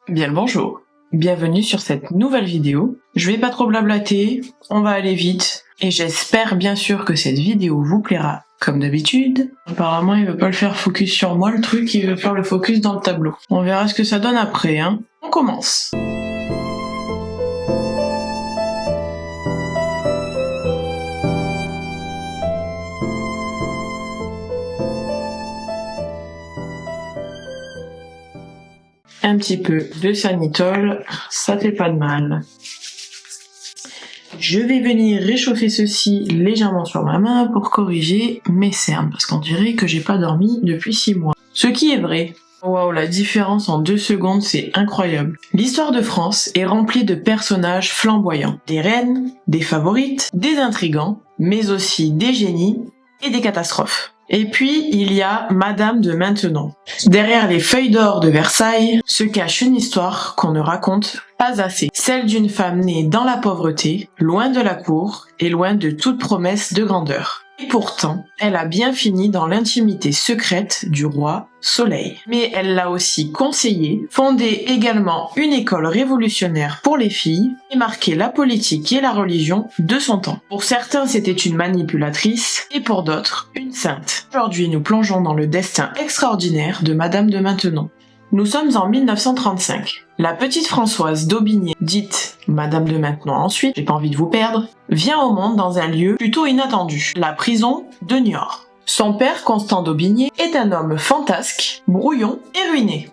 Bien le bonjour. Bienvenue sur cette nouvelle vidéo. Je vais pas trop blablater, on va aller vite, et j'espère bien sûr que cette vidéo vous plaira comme d'habitude. Apparemment il veut pas le faire focus sur moi le truc, il veut faire le focus dans le tableau. On verra ce que ça donne après, hein. On commence. Un petit peu de Sanitol, ça fait pas de mal. Je vais venir réchauffer ceci légèrement sur ma main pour corriger mes cernes, parce qu'on dirait que j'ai pas dormi depuis 6 mois. Ce qui est vrai. Waouh, la différence en 2 secondes, c'est incroyable. L'histoire de France est remplie de personnages flamboyants. Des reines, des favorites, des intrigants, mais aussi des génies et des catastrophes. Et puis, il y a Madame de Maintenon. Derrière les feuilles d'or de Versailles se cache une histoire qu'on ne raconte pas assez. Celle d'une femme née dans la pauvreté, loin de la cour et loin de toute promesse de grandeur. Et pourtant, elle a bien fini dans l'intimité secrète du roi Soleil. Mais elle l'a aussi conseillé, fondé également une école révolutionnaire pour les filles et marqué la politique et la religion de son temps. Pour certains, c'était une manipulatrice et pour d'autres, une sainte. Aujourd'hui, nous plongeons dans le destin extraordinaire de Madame de Maintenon. Nous sommes en 1935. La petite Françoise d'Aubigné, dite Madame de Maintenon ensuite, j'ai pas envie de vous perdre, vient au monde dans un lieu plutôt inattendu, la prison de Niort. Son père, Constant d'Aubigné, est un homme fantasque, brouillon et ruiné.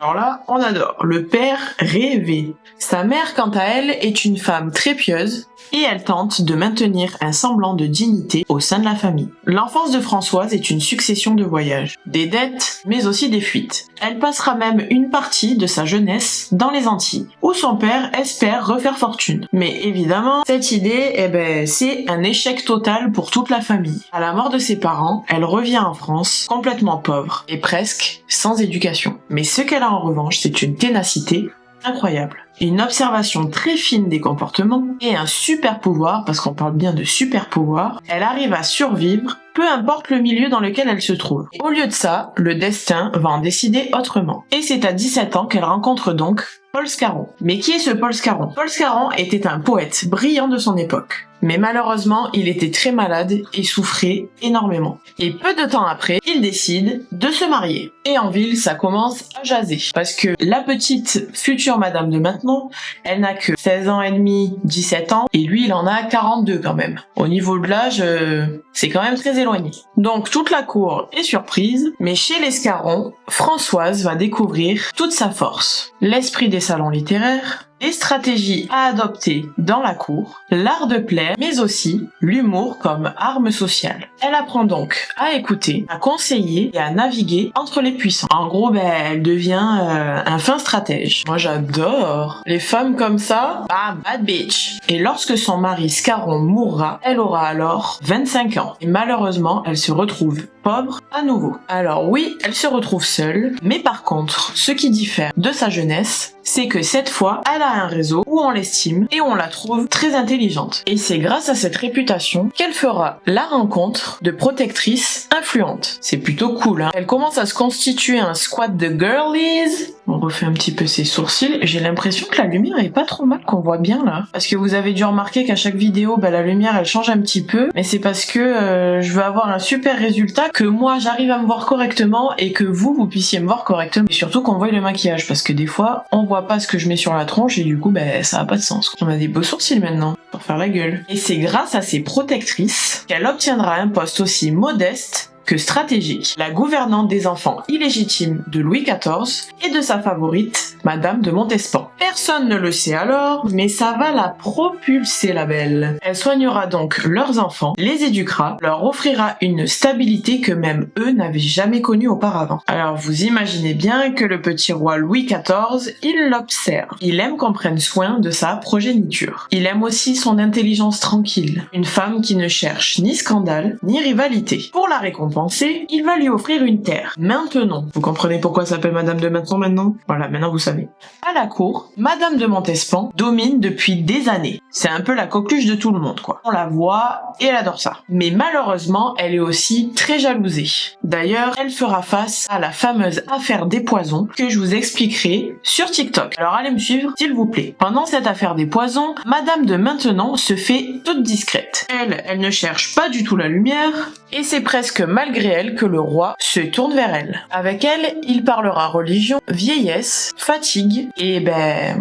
Alors là, on adore. Le père rêvé. Sa mère, quant à elle, est une femme très pieuse et elle tente de maintenir un semblant de dignité au sein de la famille. L'enfance de Françoise est une succession de voyages, des dettes, mais aussi des fuites. Elle passera même une partie de sa jeunesse dans les Antilles, où son père espère refaire fortune. Mais évidemment, cette idée, c'est un échec total pour toute la famille. À la mort de ses parents, elle revient en France, complètement pauvre et presque sans éducation. Mais ce qu'elle a en revanche, c'est une ténacité incroyable. Une observation très fine des comportements et un super pouvoir, parce qu'on parle bien de super pouvoir, elle arrive à survivre, peu importe le milieu dans lequel elle se trouve. Au lieu de ça, le destin va en décider autrement. Et c'est à 17 ans qu'elle rencontre donc Paul Scarron. Mais qui est ce Paul Scarron ? Paul Scarron était un poète brillant de son époque. Mais malheureusement, il était très malade et souffrait énormément. Et peu de temps après, il décide de se marier. Et en ville, ça commence à jaser. Parce que la petite future Madame de Maintenon, elle n'a que 16 ans et demi, 17 ans, et lui, il en a 42 quand même. Au niveau de l'âge, c'est quand même très éloigné. Donc toute la cour est surprise, mais chez les Scarron, Françoise va découvrir toute sa force. L'esprit des salons littéraires, les stratégies à adopter dans la cour, l'art de plaire, mais aussi l'humour comme arme sociale. Elle apprend donc à écouter, à conseiller et à naviguer entre les puissants. En gros, elle devient un fin stratège. Moi, j'adore les femmes comme ça. Ah, bad bitch. Et lorsque son mari Scarron mourra, elle aura alors 25 ans. Et malheureusement, elle se retrouve pauvre à nouveau. Alors oui, elle se retrouve seule, mais par contre, ce qui diffère de sa jeunesse, c'est que cette fois, elle a un réseau où on l'estime et où on la trouve très intelligente. Et c'est grâce à cette réputation qu'elle fera la rencontre de protectrices influentes. C'est plutôt cool, hein. Elle commence à se constituer un squad de girlies. On refait un petit peu ses sourcils. J'ai l'impression que la lumière est pas trop mal, qu'on voit bien là. Parce que vous avez dû remarquer qu'à chaque vidéo, la lumière elle change un petit peu. Mais c'est parce que je veux avoir un super résultat, que moi j'arrive à me voir correctement et que vous puissiez me voir correctement. Et surtout qu'on voit le maquillage, parce que des fois, on voit pas ce que je mets sur la tronche et du coup, ça a pas de sens. On a des beaux sourcils maintenant, pour faire la gueule. Et c'est grâce à ces protectrices qu'elle obtiendra un poste aussi modeste que stratégique, la gouvernante des enfants illégitimes de Louis XIV et de sa favorite, Madame de Montespan. Personne ne le sait alors, mais ça va la propulser, la belle. Elle soignera donc leurs enfants, les éduquera, leur offrira une stabilité que même eux n'avaient jamais connue auparavant. Alors vous imaginez bien que le petit roi Louis XIV, il l'observe. Il aime qu'on prenne soin de sa progéniture. Il aime aussi son intelligence tranquille, une femme qui ne cherche ni scandale, ni rivalité. Pour la récompenser, il va lui offrir une terre, Maintenon. Vous comprenez pourquoi elle s'appelle Madame de Maintenon maintenant ? Voilà, maintenant vous savez. savez. À la cour, Madame de Montespan domine depuis des années. C'est un peu la coqueluche de tout le monde, quoi. On la voit et elle adore ça. Mais malheureusement, elle est aussi très jalousée. D'ailleurs, elle fera face à la fameuse affaire des poisons que je vous expliquerai sur TikTok. Alors allez me suivre, s'il vous plaît. Pendant cette affaire des poisons, Madame de Maintenon se fait toute discrète. Elle ne cherche pas du tout la lumière, et c'est presque malgré elle que le roi se tourne vers elle. Avec elle, il parlera religion, vieillesse, fatigue, et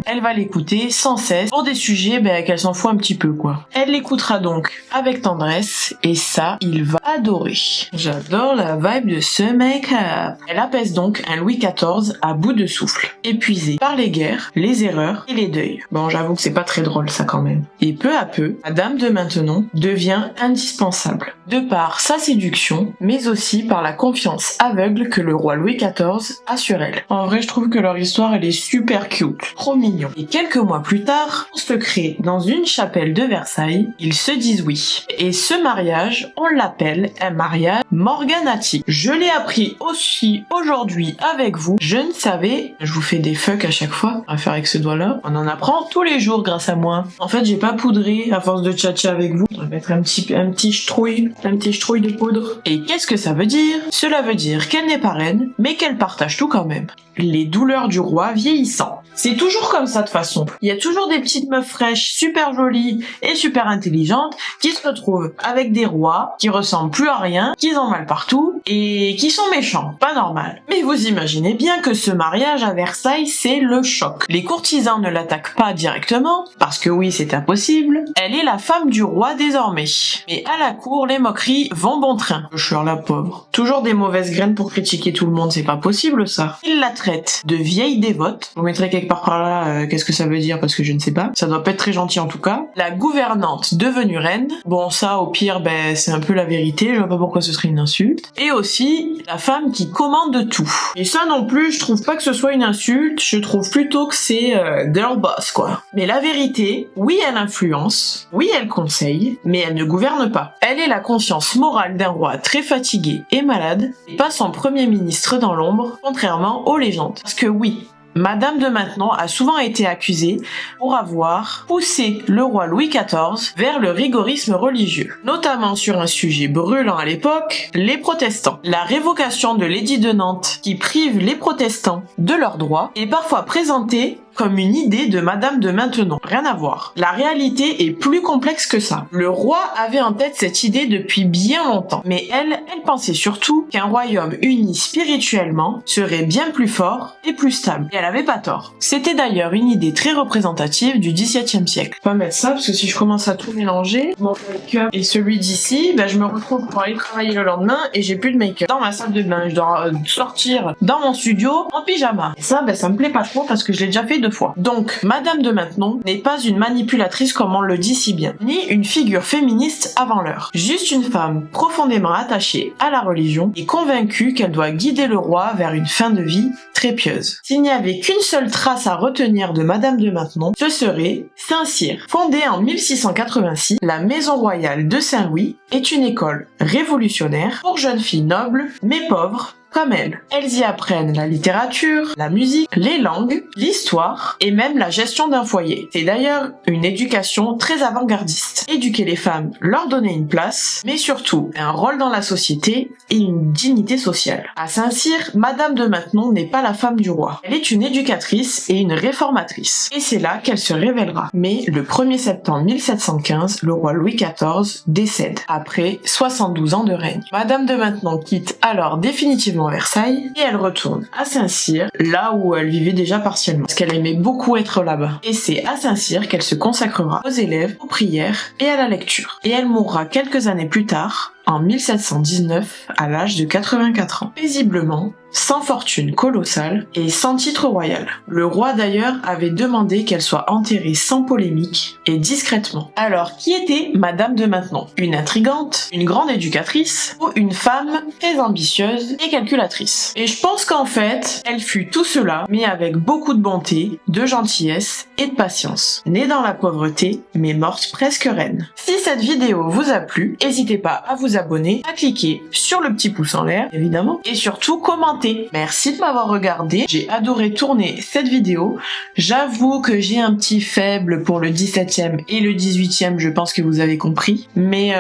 elle va l'écouter sans cesse pour des sujets qu'elle s'en fout un petit peu, quoi. Elle l'écoutera donc avec tendresse, et ça, il va adorer. J'adore la vibe de ce make-up. Elle apaise donc un Louis XIV à bout de souffle, épuisé par les guerres, les erreurs et les deuils. Bon, j'avoue que c'est pas très drôle ça quand même. Et peu à peu, Madame de Maintenon devient indispensable, de par sa séduction, mais aussi par la confiance aveugle que le roi Louis XIV a sur elle. En vrai, je trouve que leur histoire, elle est super cute, trop mignon. Et quelques mois plus tard, en secret, dans une chapelle de Versailles, ils se disent oui. Et ce mariage, on l'appelle un mariage morganatique. Je l'ai appris aussi aujourd'hui avec vous. Je ne savais, je vous fais des fucks à chaque fois, à faire avec ce doigt-là. On en apprend tous les jours grâce à moi. En fait, j'ai pas poudré à force de tchatcher avec vous. On va mettre un petit strouille de poudre. Et qu'est-ce que ça veut dire? Cela veut dire qu'elle n'est pas reine, mais qu'elle partage tout quand même. Les douleurs du roi vieillissant. C'est toujours comme ça de façon. Il y a toujours des petites meufs fraîches, super jolies et super intelligentes qui se retrouvent avec des rois qui ressemblent plus à rien, qui ont mal partout et qui sont méchants. Pas normal. Mais vous imaginez bien que ce mariage à Versailles, c'est le choc. Les courtisans ne l'attaquent pas directement, parce que oui, c'est impossible. Elle est la femme du roi désormais. Et à la cour, les moqueries vont bon train. Je suis la pauvre. Toujours des mauvaises graines pour critiquer tout le monde, c'est pas possible ça. Il la traite de vieille dévote. Je vous mettrai quelque part par là qu'est-ce que ça veut dire parce que je ne sais pas. Ça doit pas être très gentil en tout cas. La gouvernante devenue reine. Bon ça au pire c'est un peu la vérité, je vois pas pourquoi ce serait une insulte. Et aussi la femme qui commande tout. Et ça non plus je trouve pas que ce soit une insulte, je trouve plutôt que c'est girl boss quoi. Mais la vérité, oui elle influence, oui elle conseille, mais elle ne gouverne pas. Elle est la conscience morale d'un roi très fatigué et malade, et pas son premier ministre dans l'ombre, contrairement aux légendes. Parce que oui, Madame de Maintenon a souvent été accusée pour avoir poussé le roi Louis XIV vers le rigorisme religieux, notamment sur un sujet brûlant à l'époque, les protestants. La révocation de l'édit de Nantes qui prive les protestants de leurs droits est parfois présentée comme une idée de Madame de Maintenon. Rien à voir. La réalité est plus complexe que ça. Le roi avait en tête cette idée depuis bien longtemps, mais elle pensait surtout qu'un royaume uni spirituellement serait bien plus fort et plus stable. Et elle avait pas tort. C'était d'ailleurs une idée très représentative du XVIIe siècle. Je vais pas mettre ça parce que si je commence à tout mélanger, mon make-up et celui d'ici, je me retrouve pour aller travailler le lendemain et j'ai plus de make-up dans ma salle de bain. Je dois sortir dans mon studio en pyjama. Et ça, ça me plaît pas trop parce que je l'ai déjà fait 2 fois. Donc, Madame de Maintenon n'est pas une manipulatrice comme on le dit si bien, ni une figure féministe avant l'heure. Juste une femme profondément attachée à la religion et convaincue qu'elle doit guider le roi vers une fin de vie très pieuse. S'il n'y avait qu'une seule trace à retenir de Madame de Maintenon, ce serait Saint-Cyr. Fondée en 1686, la Maison Royale de Saint-Louis est une école révolutionnaire pour jeunes filles nobles mais pauvres comme elle. Elles y apprennent la littérature, la musique, les langues, l'histoire et même la gestion d'un foyer. C'est d'ailleurs une éducation très avant-gardiste. Éduquer les femmes, leur donner une place, mais surtout un rôle dans la société et une dignité sociale. À Saint-Cyr, Madame de Maintenon n'est pas la femme du roi. Elle est une éducatrice et une réformatrice. Et c'est là qu'elle se révélera. Mais le 1er septembre 1715, le roi Louis XIV décède, après 72 ans de règne. Madame de Maintenon quitte alors définitivement Versailles et elle retourne à Saint-Cyr, là où elle vivait déjà partiellement, parce qu'elle aimait beaucoup être là-bas. Et c'est à Saint-Cyr qu'elle se consacrera aux élèves, aux prières et à la lecture. Et elle mourra quelques années plus tard, en 1719, à l'âge de 84 ans. Paisiblement, sans fortune colossale et sans titre royal. Le roi d'ailleurs avait demandé qu'elle soit enterrée sans polémique et discrètement. Alors, qui était Madame de Maintenon? Une intrigante, une grande éducatrice ou une femme très ambitieuse et calculatrice? Et je pense qu'en fait, elle fut tout cela, mais avec beaucoup de bonté, de gentillesse et de patience. Née dans la pauvreté, mais morte presque reine. Si cette vidéo vous a plu, n'hésitez pas à vous vous abonner, à cliquer sur le petit pouce en l'air, évidemment, et surtout commenter. Merci de m'avoir regardé. J'ai adoré tourner cette vidéo. J'avoue que j'ai un petit faible pour le 17e et le 18e, je pense que vous avez compris. Mais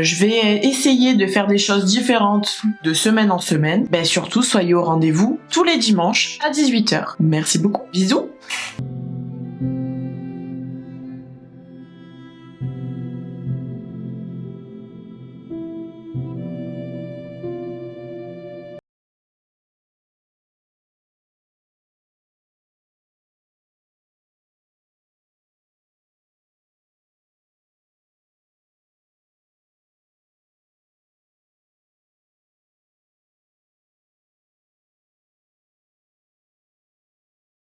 je vais essayer de faire des choses différentes de semaine en semaine. Surtout, soyez au rendez-vous tous les dimanches à 18h. Merci beaucoup. Bisous.